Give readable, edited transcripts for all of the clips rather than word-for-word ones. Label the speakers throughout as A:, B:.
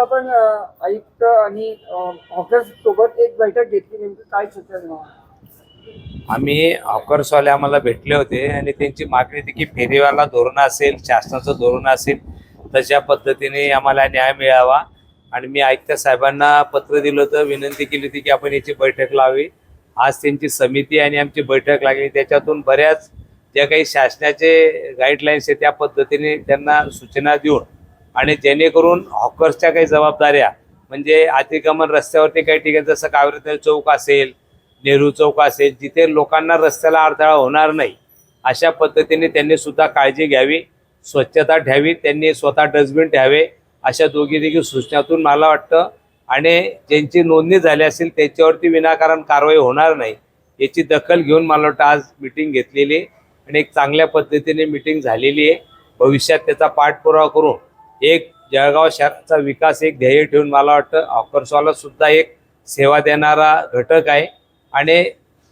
A: आपण आयुक्त आणि हॉकर्स सोबत एक बैठक घेतली. नेमकी काय सूचना?
B: आम्ही हॉकर्सवाले आम्हाला भेटले होते आणि त्यांची मागणी होती की फेरीवाला धोरण असेल, शासनाचं धोरण असेल, तशा पद्धतीने आम्हाला न्याय मिळावा. आणि मी आयुक्त साहेबांना पत्र दिलं होतं, विनंती केली होती की आपण याची बैठक लावी. आज त्यांची समिती आणि आमची बैठक लागली. त्याच्यातून बऱ्याच ज्या काही शासनाचे गाईडलाईन्स आहेत त्या पद्धतीने त्यांना सूचना देऊन आणि जेणेकरून हॉकर्सच्या काही जबाबदाऱ्या म्हणजे अतिक्रमण रस्त्यावरती काही ठिकाणी जसं कावेरी चौक असेल, नेहरू चौक असेल, जिथे लोकांना रस्त्याला अडथळा होणार नाही अशा पद्धतीने त्यांनी सुद्धा काळजी घ्यावी, स्वच्छता ठेवी, त्यांनी स्वतः डस्टबिन ठेवे, अशा दोघी सूचनातून मला वाटतं. आणि ज्यांची नोंदणी झाली असेल त्याच्यावरती विनाकारण कारवाई होणार नाही याची दखल घेऊन मला वाटतं आज मिटिंग घेतलेली आणि एक चांगल्या पद्धतीने मिटिंग झालेली आहे. भविष्यात त्याचा पाठपुरावा करून एक जळगाव शहराचा विकास एक ध्येय ठेवून मला वाटतं हॉकर्सवाला सुद्धा एक सेवा देणारा घटक आहे आणि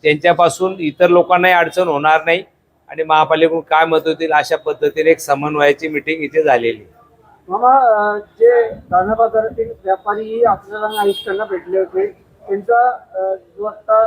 B: त्यांच्यापासून इतर लोकांनाही अडचण होणार नाही आणि महापालिकेकडून काय मदत होतील अशा पद्धतीने एक समन्वयाची मिटिंग इथे झालेली.
A: मामा, जे दाना बाजारातील व्यापारी आपल्याला आयुक्तांना भेटले होते, त्यांचा जो आता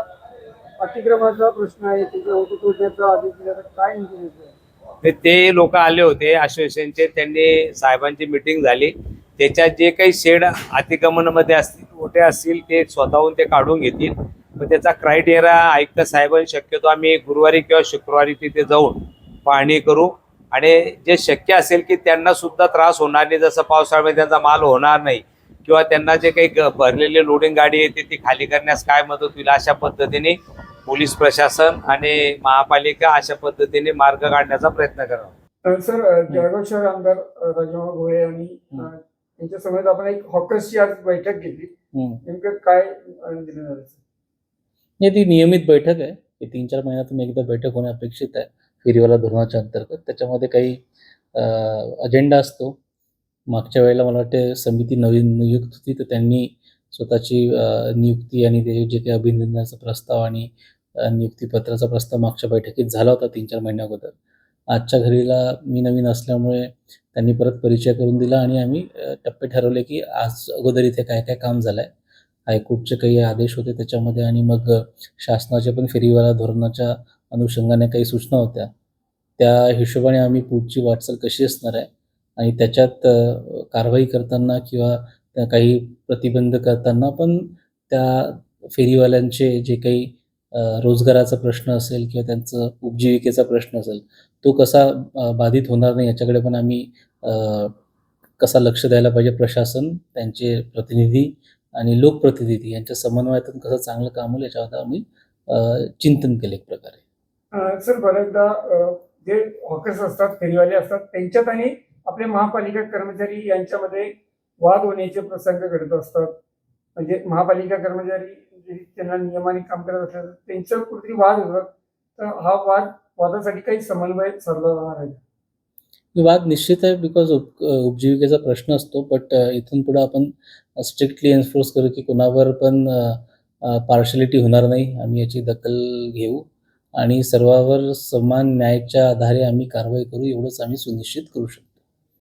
A: अतिक्रमणाचा प्रश्न आहे त्याच्या होतो तोडण्याचा आदेश दिला, तर काय नेमकं?
B: ते लोक आले होते असोसिएशनचे, त्यांनी साहेबांची मिटिंग झाली. त्याच्यात जे काही शेड अतिक्रमणामध्ये असतील, ओटे असतील, ते स्वतःहून ते काढून घेतील. पण त्याचा क्रायटेरिया आयुक्त साहेबांनी शक्यतो आम्ही गुरुवारी किंवा शुक्रवारी तिथे जाऊन पाहणी करू आणि जे शक्य असेल की त्यांना सुद्धा त्रास होणार नाही, जसं पावसाळ्यामध्ये त्यांचा माल होणार नाही किंवा त्यांना जे काही भरलेली लोडिंग गाडी येते ती खाली करण्यास काय मदत होईल अशा पद्धतीने पोलीस प्रशासन आणि महापालिका अशा पद्धतीने मार्ग काढण्याचा प्रयत्न करावा.
A: सर, जळगाव शहर आमदार राजमामा भोळे आणि त्यांच्या समोर आपण एक हॉकर्सची आज बैठक घेतली. नेमकं काय निर्णय झाला?
C: ती नियमित बैठक आहे. 3-4 महिन्यातून एकदा बैठक होणे अपेक्षित आहे फेरीवाला धोरणाच्या अंतर्गत. त्याच्यामध्ये काही अजेंडा असतो. मागच्या वेळेला मला वाटते समिती नवीन नियुक्त होती, तर त्यांनी स्वतःची नियुक्ती आणि ते जे काही अभिनंदनाचा प्रस्ताव आणि नियुक्तीपत्राचा प्रस्ताव मागच्या बैठकीत झाला होता 3-4 महिन्या अगोदर. आजच्या घडीला मी नवीन असल्यामुळे त्यांनी परत परिचय करून दिला आणि आम्ही टप्पे ठरवले की आज अगोदर इथे काय काय काम झालं आहे, हायकोर्टचे काही आदेश होते त्याच्यामध्ये आणि मग शासनाच्या पण फेरीवाला धोरणाच्या अनुषंगाने काही सूचना होत्या. त्या हिशोबाने आम्ही पुढची वाटचाल कशी असणार आहे आणि त्याच्यात कारवाई करताना किंवा त्या काही प्रतिबंध करताना पण त्या फेरीवाल्यांचे जे काही रोजगाराचा प्रश्न असेल किंवा त्यांचं उपजीविकेचा प्रश्न असेल तो कसा बाधित होणार नाही याच्याकडे पण आम्ही कसा लक्ष द्यायला पाहिजे, प्रशासन, त्यांचे प्रतिनिधी आणि लोकप्रतिनिधी यांच्या समन्वयातून कसं चांगलं काम होईल याच्यावर आम्ही चिंतन केलं एक प्रकारे.
A: सर, बऱ्याचदा जे हॉकर्स असतात, फेरीवाले असतात, त्यांच्यात आणि आपले महापालिका कर्मचारी यांच्यामध्ये वाद होण्याचे प्रसंग घडत असतात. म्हणजे महापालिका कर्मचारी त्यांना नियमाने काम करत असतात, त्यांच्यावर कुठेतरी वाद होतात. तर हा वादासाठी काही समन्वय साधला जाणार आहे?
C: वाद निश्चित आहे, बिकॉज उपजीविकेचा प्रश्न असतो. बट इथून पुढे आपण स्ट्रिक्टली एन्फोर्स करू की कोणावर पण पार्शलिटी होणार नाही. आम्ही याची दखल घेऊ आणि सर्वांवर समान न्यायाच्या आधारे आम्ही कारवाई करू, एवढंच आम्ही सुनिश्चित करू शकतो.